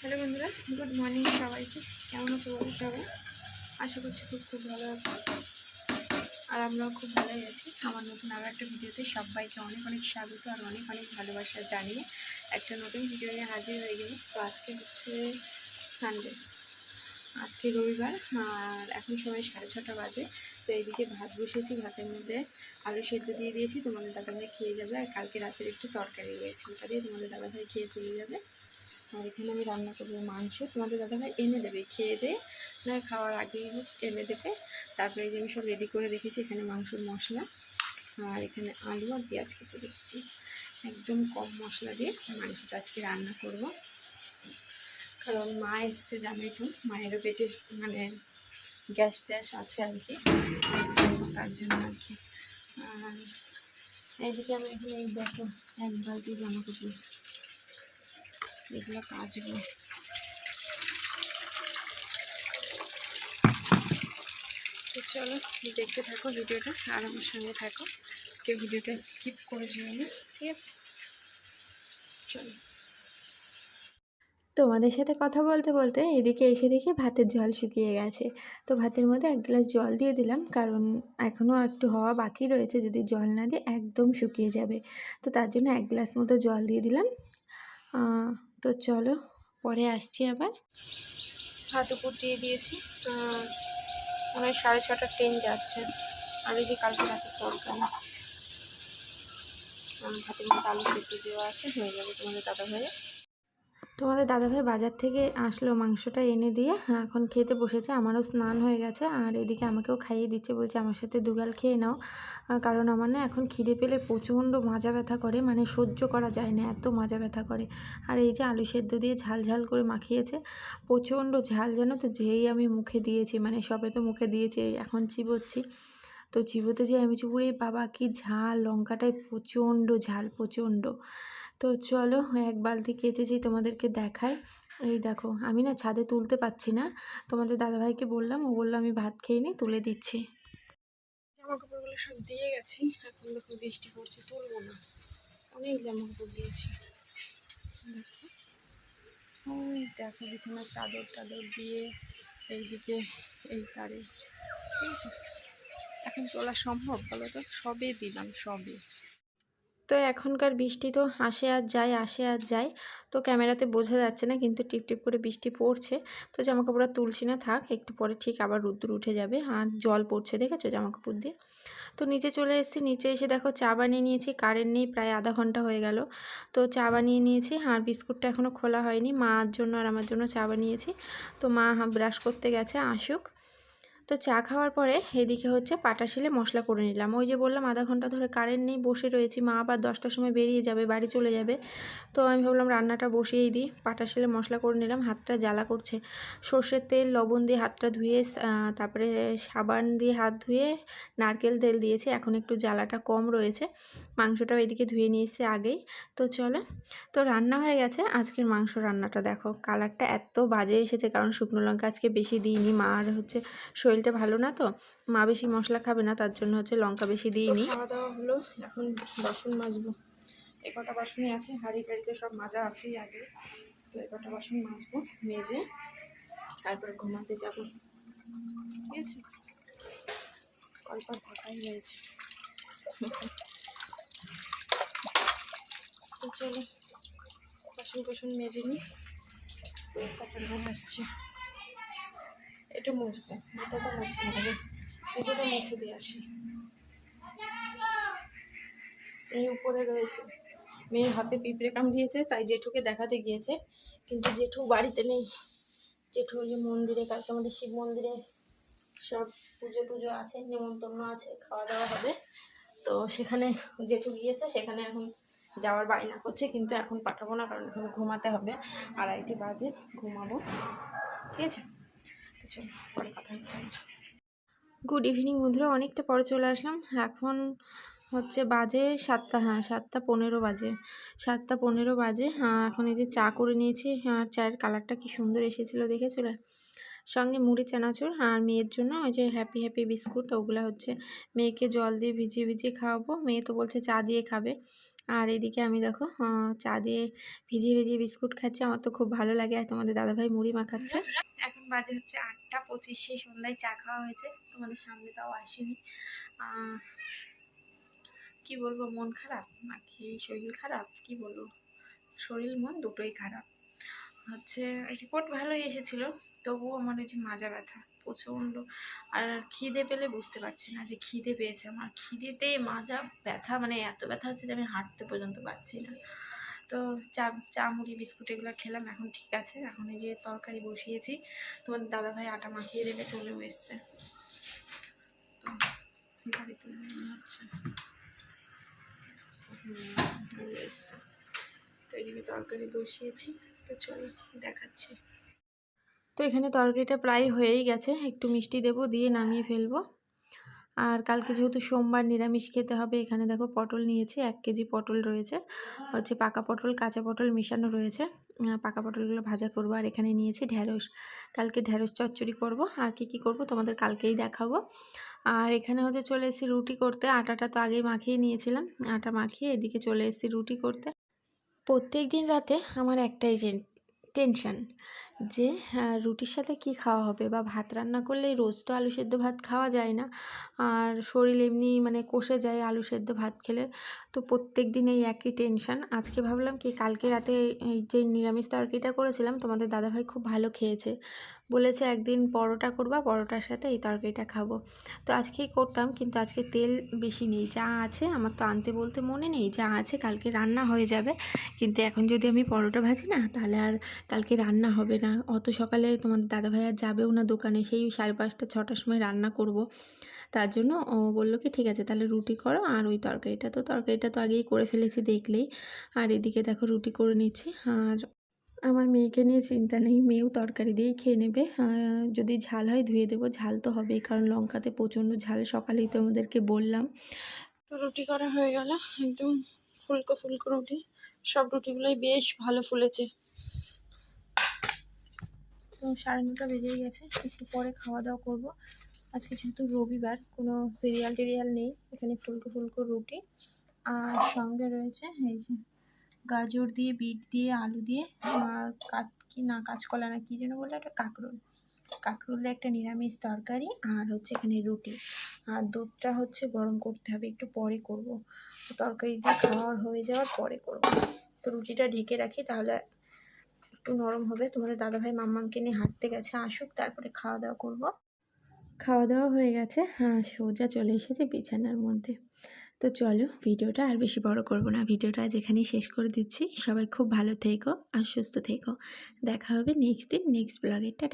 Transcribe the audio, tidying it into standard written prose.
Hello বন্ধুরা, good morning সবাইকে। কেমন আছো বলো সবাই? আশা করছি খুব ভালো আছো। আর আমরাও খুব ভালোই আছি। আমার নতুন আরও একটা ভিডিওতে সবাইকে অনেক স্বাগত আর অনেক ভালোবাসা জানিয়ে একটা নতুন ভিডিও নিয়ে হাজির হয়ে গেল। তো আজকে হচ্ছে সানডে, আজকে রবিবার, আর এখন সময় 6:30 বাজে। তো এইদিকে ভাত বসিয়েছি, ভাতের মধ্যে আলু সেদ্ধ দিয়ে দিয়েছি। তোমাদের দাদাভাই খেয়ে যাবে, আর কালকে রাতের একটু তরকারি রয়েছে, ওটা দিয়ে তোমাদের দাদাভাই খেয়ে চলে যাবে। আর এখানে আমি রান্না করবো মাংস। তোমাদের দাদাভাই এনে দেবে, খেয়ে দিয়ে না খাওয়ার আগেই এনে দেবে। তারপরে যে আমি সব রেডি করে রেখেছি, এখানে মাংসর মশলা, আর এখানে আলু আর পেঁয়াজ কেটে রেখেছি। একদম কম মশলা দিয়ে মাংসটা আজকে রান্না করব, কারণ মা এসছে, জানোই তো, মায়েরও পেটে মানে গ্যাস ট্যাস আছে আর কি, তার জন্য আর কি। আর এইদিকে আমি এখন এই দেখো এক বালতি জামা কাপড়, এগুলো কাচবো। তো চলো দেখতে থাকো ভিডিওটা, আর আমার সঙ্গে থাকো, কেউ ভিডিওটা স্কিপ করে যাবে না, ঠিক আছে? চলো। তোমাদের সাথে কথা বলতে বলতে এদিকে এসে দেখি ভাতের জল শুকিয়ে গেছে। তো ভাতের মধ্যে 1 গ্লাস জল দিয়ে দিলাম, কারণ এখনও একটু হওয়া বাকি রয়েছে, যদি জল না দিই একদম শুকিয়ে যাবে। তো তার জন্য 1 গ্লাস মতো জল দিয়ে দিলাম। তো চলো পরে আসছি আবার। ভাত উপর দিয়ে দিয়েছি, মনে হয় 6:30টার ট্রেন যাচ্ছে। আর এই যে কালকে রাতের তরকারি, ভাতের মধ্যে আলু সেদ্ধ দেওয়া আছে, হয়ে যাবে তোমাদের দাদাভাই বাজার থেকে আসলো, মাংসটা এনে দিয়ে এখন খেতে বসেছে। আমারও স্নান হয়ে গেছে, আর এদিকে আমাকেও খাইয়ে দিচ্ছে, বলছে আমার সাথে দুগাল খেয়ে নাও, কারণ আমার না এখন খিদে পেলে প্রচণ্ড মাজা ব্যথা করে, মানে সহ্য করা যায় না, এত মাজা ব্যথা করে। আর এই যে আলু সেদ্ধ দিয়ে ঝাল করে মাখিয়েছে, প্রচণ্ড ঝাল, জানো তো, যেই আমি মুখে দিয়েছি, মানে সবে তো মুখে দিয়েছি, এখন চিবোচ্ছি, তো চিবোতে যে আমি চুপুরে বাবা কি ঝাল, লঙ্কাটাই প্রচণ্ড ঝাল, প্রচণ্ড। তো চলো এক বালতি কেচেছি, তোমাদেরকে দেখাই। এই দেখো, আমি না ছাদে তুলতে পারছি না, তোমাদের দাদাভাইকে বললাম, ও বললো আমি ভাত খেয়ে নিই, তুলে দিচ্ছি। জামা কাপড়গুলো সব দিয়ে গেছি, এখন দেখো বৃষ্টি পড়ছে, তুলবো না, অনেক জামা কাপড় দিয়েছি। দেখো, ওই দেখো বিছানার চাদর দিয়ে এইদিকে এই তারে, ঠিক আছে? এখন তোলা সম্ভব বলো তো? সবে দিলাম, সবে। তো এখনকার বৃষ্টি তো আসে আর যায়, আসে আর যায়, তো ক্যামেরাতে বোঝা যাচ্ছে না, কিন্তু টিপ করে বৃষ্টি পড়ছে। তো জামাকাপড় তুলছি না, থাক, একটু পরে ঠিক আবার রোদ্দুর উঠে যাবে, আর জল পড়ছে, দেখেছো জামাকাপড় দিয়ে। তো নিচে চলে এসেছি, নিচে এসে দেখো চা বানিয়ে নিয়েছি, কারেন্ট নেই, প্রায় আধা ঘন্টা হয়ে গেল। তো চা বানিয়ে নিয়েছি, আর বিস্কুটটা এখনও খোলা হয়নি, মার জন্য আর আমার জন্য চা বানিয়েছি। তো মা ব্রাশ করতে গেছে, আসুক। তো চা খাওয়ার পরে এদিকে হচ্ছে পাটা শিলে মশলা করে নিলাম। ওই যে বললাম আধা ঘন্টা ধরে কারেন্ট নেই, বসে রয়েছি, মা আবার 10টার সময় বেরিয়ে যাবে, বাড়ি চলে যাবে। তো আমি ভাবলাম রান্নাটা বসিয়েই দিই, পাটা শিলে মশলা করে নিলাম। হাতটা জ্বালা করছে, সর্ষের তেল লবণ দিয়ে হাতটা ধুয়ে, তারপরে সাবান দিয়ে হাত ধুয়ে নারকেল তেল দিয়েছি, এখন একটু জ্বালাটা কম রয়েছে। মাংসটাও এদিকে ধুয়ে নিয়েছি আগেই। তো চলো, তো রান্না হয়ে গেছে। আজকের মাংস রান্নাটা দেখো, কালারটা এত বাজে এসেছে, কারণ শুকনো লঙ্কা আজকে বেশি দিইনি, মার হচ্ছে শরীরটা ভালো না, তো মা বেশি মশলা খাবে না, তার জন্য হচ্ছে লঙ্কা বেশি দিইনি। খাওয়া দাওয়া হলো, এখন বাসন মাজবো। কটা বাসনই আছে, হাঁড়ি টাড়িতে সব মাজা আছেই আগে। তো কটা বাসন মাজবো, মেজে তারপরে ঘুমাতে যাবো, ঠিক আছে? কলপাত ঢাকাই রয়েছে। তো চলো বাসন মেজে নিই, তারপরে ঘুম আসছে। এটা মুছবো, এটা তো মুছতে হবে, এটা মুছে দিয়ে আসি। এই উপরে রয়েছে, মেয়ের হাতে পিঁপড়ে কামড়িয়েছে, তাই জেঠুকে দেখাতে গিয়েছে, কিন্তু জেঠু বাড়িতে নেই। জেঠু ওই যে মন্দিরে, কালকে আমাদের শিব মন্দিরে সব পুজো আছে, নিমন্ত্রণ আছে, খাওয়া দাওয়া হবে, তো সেখানে জেঠু গিয়েছে, সেখানে এখন যাওয়ার বায়না করছে, কিন্তু এখন পাঠাবো না, কারণ এখন ঘুমাতে হবে, 2:30 বাজে, ঘুমাবো, ঠিক আছে? তো চলো পরে কথা হচ্ছে। গুড ইভিনিং বন্ধুরা, অনেকটা পরে চলে আসলাম। এখন হচ্ছে বাজে 7টা, হ্যাঁ 7:15 বাজে, 7:15 বাজে। এখন এই যে চা করে নিয়েছি, চায়ের কালারটা কি সুন্দর এসেছিলো, দেখেছিলে? সঙ্গে মুড়ি চানাচুর, আর মেয়ের জন্য ওই যে হ্যাপি বিস্কুট, ওগুলো হচ্ছে মেয়েকে জল দিয়ে ভিজিয়ে খাওয়াবো। মেয়ে তো বলছে চা দিয়ে খাবে, আর এদিকে আমি দেখো চা দিয়ে ভিজিয়ে ভিজিয়ে বিস্কুট খাচ্ছি, আমার তো খুব ভালো লাগে। আর তোমাদের দাদাভাই মুড়ি মাখাচ্ছে। এখন বাজে হচ্ছে 8টা 25, সেই সন্ধ্যায় চা খাওয়া হয়েছে, তোমাদের সামনে তাও আসেনি। কি বলবো, মন খারাপ নাকি শরীর খারাপ, কি বলবো, শরীর মন দুটোই খারাপ। হচ্ছে রিপোর্ট ভালোই এসেছিলো, তবুও আমার ওই যে মাজা ব্যথা প্রচণ্ড। আর খিদে পেলে বুঝতে পারছি না যে খিদে পেয়েছে, আমার খিদেতে মাজা ব্যথা, মানে এত ব্যথা হচ্ছে যে আমি হাঁটতে পর্যন্ত পারছি না। তো চা চা মুড়ি বিস্কুট এগুলো খেলাম, এখন ঠিক আছে। এখন এই যে তরকারি বসিয়েছি, তোমার দাদাভাই আটা মাখিয়ে দেবে, চলেও এসছে। তো গাড়িতে হচ্ছে এসছে, তো এদিকে তরকারি বসিয়েছি, তো চলো দেখাচ্ছি। তো এখানে তরকারিটা প্রায় হয়েই গেছে, একটু মিষ্টি দেবো, দিয়ে নামিয়ে ফেলবো। আর কালকে যেহেতু সোমবার নিরামিষ খেতে হবে, এখানে দেখো পটল নিয়েছি, 1 কেজি পটল রয়েছে, হচ্ছে পাকা পটল কাঁচা পটল মিশানো রয়েছে। পাকা পটলগুলো ভাজা করব। আর এখানে নিয়েছি ঢ্যাঁড়স, কালকে ঢ্যাঁড়স চচ্চড়ি করব। আর কি করব তোমাদের কালকেই দেখাবো। আর এখানে হচ্ছে চলে এসেছি রুটি করতে, আটাটা তো আগেই মাখিয়ে নিয়েছিলাম, আটা মাখিয়ে এদিকে চলে এসেছি রুটি করতে। প্রত্যেক দিন রাতে আমার একটাই টেনশান যে রুটির সাথে কি খাওয়া হবে, বা ভাত রান্না করলে রোজ তো আলু সেদ্ধ ভাত খাওয়া যায় না, আর শরীর এমনি মানে কষে যায় আলু সেদ্ধ ভাত খেলে। তো প্রত্যেক দিন এই একই টেনশান। আজকে ভাবলাম কি কালকে রাতে এই যে নিরামিষ তরকারিটা করেছিলাম, তোমাদের দাদাভাই খুব ভালো খেয়েছে, বলেছে একদিন পরোটা করবা, পরোটার সাথে এই তরকারিটা খাবো। তো আজকেই করতাম, কিন্তু আজকে তেল বেশি নেই, যা আছে আমার তো আনতে বলতে মনে নেই, যা আছে কালকে রান্না হয়ে যাবে। কিন্তু এখন যদি আমি পরোটা ভাজি না, তাহলে আর কালকে রান্না হবে না। অত সকালে তোমাদের দাদাভাই আর যাবেও না দোকানে, সেই 5:30-6টার সময় রান্না করব। তার জন্য ও বললো কি ঠিক আছে তাহলে রুটি করো, আর ওই তরকারিটা তো আগেই করে ফেলেছি দেখলেই। আর এদিকে দেখো রুটি করে নিচ্ছি। আর আমার মেয়েকে নিয়ে চিন্তা নেই, মেয়েও তরকারি দিয়েই খেয়ে নেবে। যদি ঝাল হয় ধুয়ে দেবো, ঝাল তো হবেই, কারণ লঙ্কাতে প্রচণ্ড ঝাল, সকালেই তো আমাদেরকে বললাম। তো রুটি করা হয়ে গেল, একদম ফুলকো ফুলকো রুটি, সব রুটিগুলোই বেশ ভালো ফুলেছে। তো 9:30 বেজেই গেছে, একটু পরে খাওয়া দাওয়া করবো। আজকে যেহেতু রবিবার, কোনো সিরিয়াল টিরিয়াল নেই, এখানে ফুলকো ফুলকো রুটি, আর সঙ্গে রয়েছে এই যে গাজর দিয়ে, বিট দিয়ে, আলু দিয়ে, আর কাঁচকলা না কী যেন বলে, একটা কাঁকরোল দিয়ে একটা নিরামিষ তরকারি, আর হচ্ছে এখানে রুটি। আর দুধটা হচ্ছে গরম করতে হবে, একটু পরে করব। তো তরকারিটা খাওয়ার হয়ে যাওয়ার পরে করব। তো রুটিটা ঢেকে রাখি, তাহলে একটু নরম হবে। তোমাদের দাদাভাই মাম্মাকে নিয়ে হাঁটতে গেছে, আসুক তারপরে খাওয়া দাওয়া করব। খাওয়া দাওয়া হয়ে গেছে, সোজা চলে এসেছে বিছানার মধ্যে। তো চলো ভিডিওটা আর বেশি বড় করব না, ভিডিওটা আজ এখানেই শেষ করে দিচ্ছি। সবাই খুব ভালো থেকো আর সুস্থ থেকো, দেখা হবে নেক্সট দিন নেক্সট ব্লগে। টাটা।